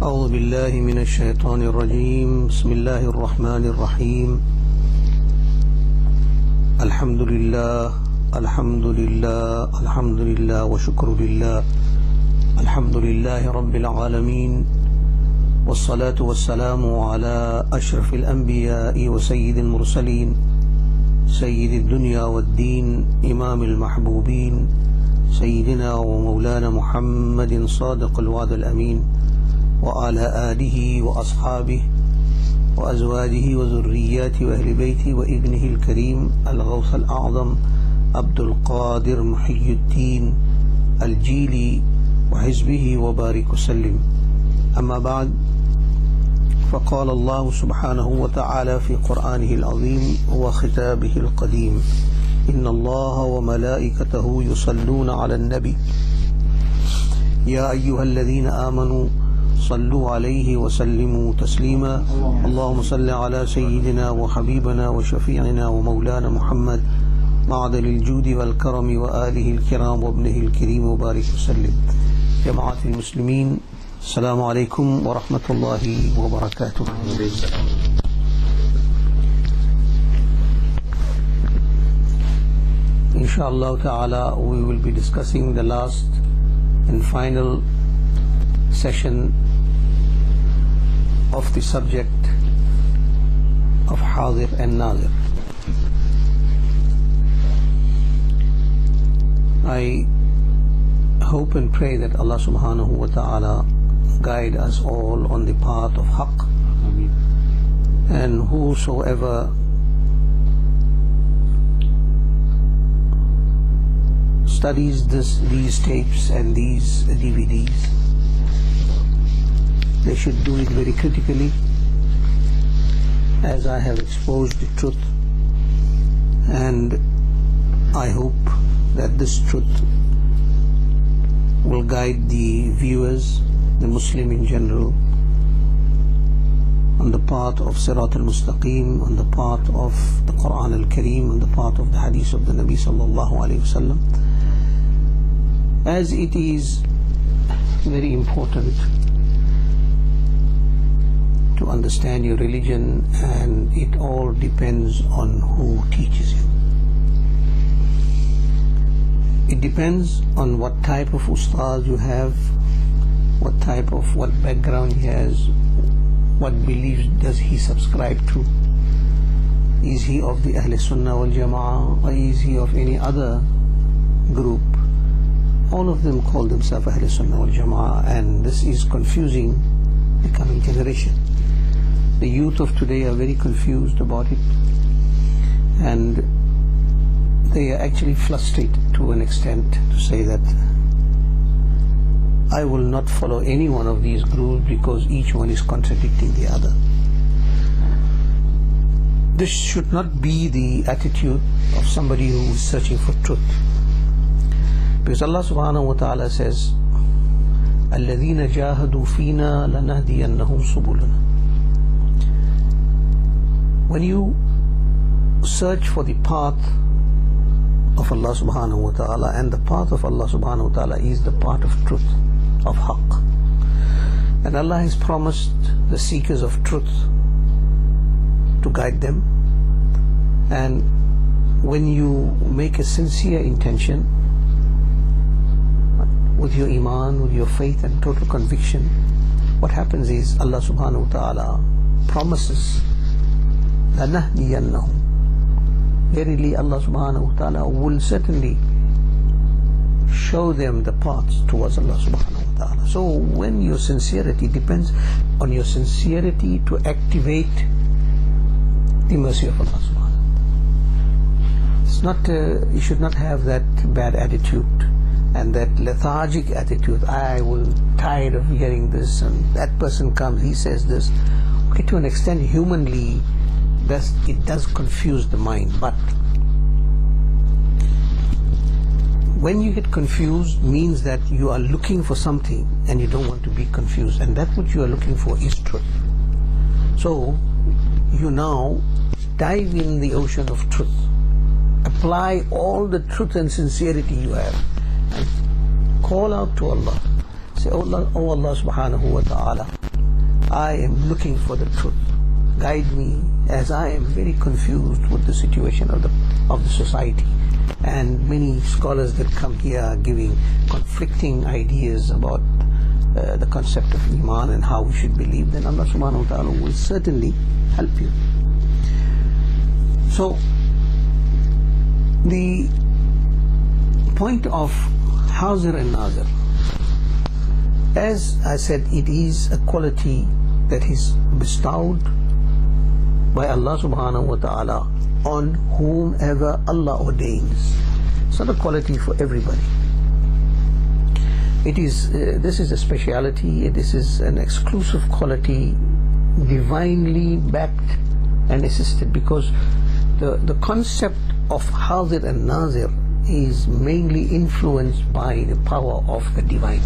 أعوذ بالله من الشيطان الرجيم بسم الله الرحمن الرحيم الحمد لله الحمد لله الحمد لله وشكر لله الحمد لله رب العالمين والصلاة والسلام على أشرف الأنبياء وسيد المرسلين سيد الدنيا والدين إمام المحبوبين سيدنا ومولانا محمد صادق الوعد الأمين وعلى آله وأصحابه وأزواجه وذرياته وأهل بيته وابنه الكريم الغوث الأعظم عبد القادر محي الدين الجيلي وحزبه وبارك وسلم. أما بعد، فقال الله سبحانه وتعالى في قرآنه العظيم وخطابه القديم: إن الله وملائكته يصلون على النبي يا أيها الذين آمنوا صلوا عليه وسلموا تسليما اللهم صل على سيدنا وحبيبنا وشفيعنا ومولانا محمد معدن الجود والكرم وآله الكرام وابنه الكريم وبارك وسلم. جماعة المسلمين، السلام عليكم ورحمة الله وبركاته. Inshallah ta'ala, we will be discussing the last and final session of the subject of haazir and naazir. I hope and pray that Allah subhanahu wa ta'ala guide us all on the path of haqq. And whosoever studies these tapes and these DVDs, they should do it very critically, as I have exposed the truth, and I hope that this truth will guide the viewers, the Muslim in general, on the path of Sirat al-Mustaqim, on the path of the Qur'an al-Kareem, on the path of the hadith of the Nabi sallallahu alayhi wa sallam, as it is very important to understand your religion, and it all depends on who teaches you. It depends on what type of ustaz you have, what background he has, what beliefs does he subscribe to. Is he of the ahle sunnah wal jamaat, or is he of any other group? All of them call themselves ahle sunnah wal jamaat, and this is confusing the coming generation. The youth of today are very confused about it, and they are actually frustrated to an extent to say that I will not follow any one of these groups because each one is contradicting the other. This should not be the attitude of somebody who is searching for truth, because Allah subhanahu wa ta'ala says, الَّذِينَ جَاهَدُوا فِينَا لَنَهْدِيَنَّهُمْ سُبُلَنَا. When you search for the path of Allah subhanahu wa ta'ala, and the path of Allah subhanahu wa ta'ala is the path of truth, of haqq, and Allah has promised the seekers of truth to guide them. And when you make a sincere intention with your iman, with your faith and total conviction, what happens is Allah subhanahu wa ta'ala promises لَنَهْدِيَنَّهُمْ. Verily Allah subhanahu wa ta'ala will certainly show them the paths towards Allah subhanahu wa ta'ala. So when your sincerity depends on your sincerity to activate the mercy of Allah subhanahu wa ta'ala. It's not, you should not have that bad attitude and that lethargic attitude. I will tired of hearing this, and that person comes, he says this. Okay, to an extent humanly it does confuse the mind, but when you get confused means that you are looking for something and you don't want to be confused, and that which you are looking for is truth. So you now dive in the ocean of truth, apply all the truth and sincerity you have, and call out to Allah. Say, oh Allah subhanahu wa ta'ala, I am looking for the truth. Guide me, as I am very confused with the situation of the society. And many scholars that come here are giving conflicting ideas about the concept of Iman and how we should believe. Then Allah subhanahu wa ta'ala will certainly help you. So the point of haazir and naazir, as I said, it is a quality that is bestowed by Allah subhanahu wa ta'ala on whomever Allah ordains. It's not a quality for everybody. It is this is a speciality, this is an exclusive quality, divinely backed and assisted, because the concept of haazir and naazir is mainly influenced by the power of the divine.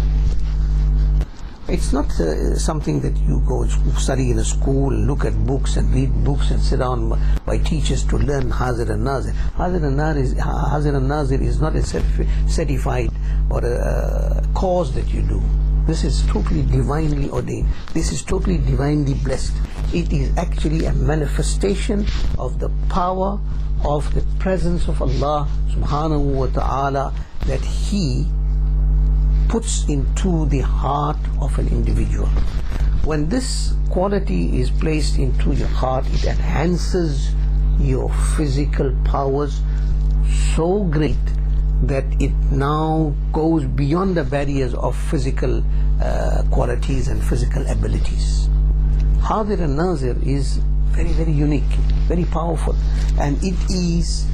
It's not something that you go study in a school, look at books and read books and sit down by teachers to learn haazir and naazir. Haazir and naazir is not a certified or a course that you do. This is totally divinely ordained. This is totally divinely blessed. It is actually a manifestation of the power of the presence of Allah subhanahu wa ta'ala that He puts into the heart of an individual. When this quality is placed into your heart, it enhances your physical powers so great that it now goes beyond the barriers of physical qualities and physical abilities. Haazir and naazir is very, very unique, very powerful, and it is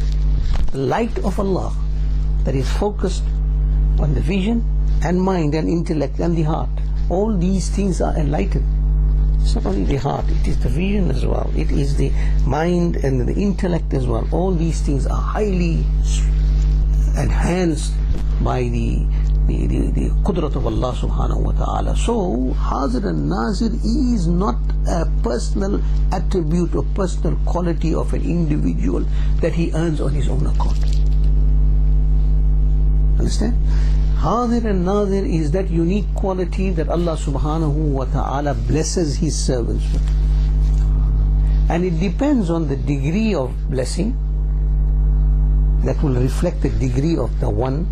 the light of Allah that is focused on the vision and mind and intellect and the heart. All these things are enlightened. It's not only the heart, it is the vision as well, it is the mind and the intellect as well. All these things are highly enhanced by the qudrat of Allah subhanahu wa ta'ala. So haazir and naazir is not a personal attribute or personal quality of an individual that he earns on his own account. Understand? Haazir and naazir is that unique quality that Allah subhanahu wa ta'ala blesses His servants with. And it depends on the degree of blessing that will reflect the degree of the one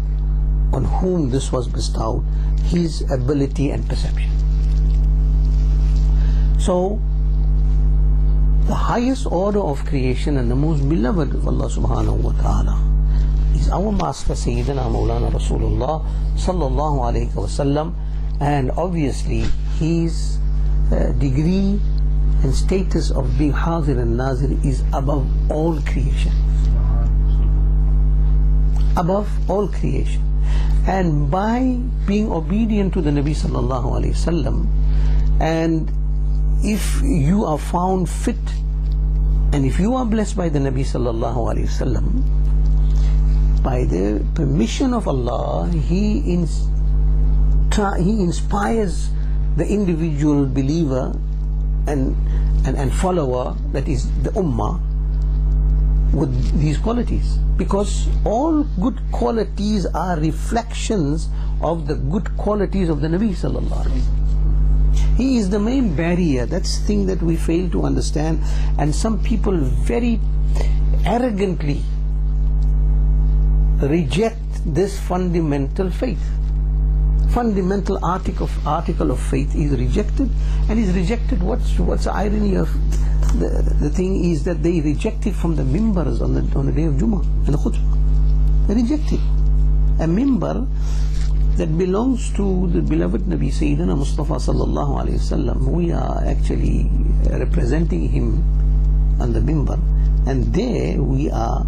on whom this was bestowed, his ability and perception. So the highest order of creation and the most beloved of Allah subhanahu wa ta'ala is our master Sayyidina Mawlana Rasulullah sallallahu alayhi wa sallam, and obviously his degree and status of being haazir and naazir is above all creation. Above all creation. And by being obedient to the Nabi sallallahu alayhi wasallam, and if you are found fit and if you are blessed by the Nabi sallallahu alayhi wasallam, by the permission of Allah, He inspires the individual believer and follower, that is the ummah, with these qualities, because all good qualities are reflections of the good qualities of the Nabi sallallahu alaihi wasallam. He is the main barrier. That's the thing that we fail to understand, and some people very arrogantly reject this fundamental faith. Fundamental article of faith is rejected, and is rejected. What's the irony of the thing is that they reject it from the mimbars on the day of Jummah and the khutbah. They reject it. A mimbar that belongs to the beloved Nabi Sayyidina Mustafa sallallahu alayhi wasallam. We are actually representing him on the mimbar, and there we are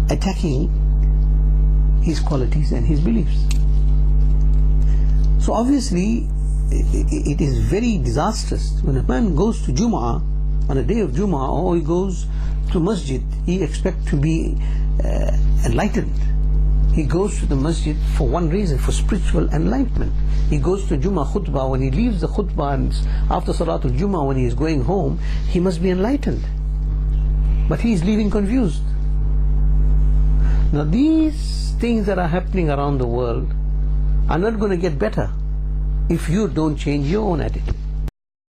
attacking his qualities and his beliefs. So obviously it is very disastrous when a man goes to Jum'ah on a day of Jum'ah, or he goes to masjid, he expects to be enlightened. He goes to the masjid for one reason, for spiritual enlightenment. He goes to Jummah khutbah. When he leaves the khutbah and after Salatul Jummah, when he is going home, he must be enlightened. But he is leaving confused. Now these things that are happening around the world are not going to get better if you don't change your own attitude.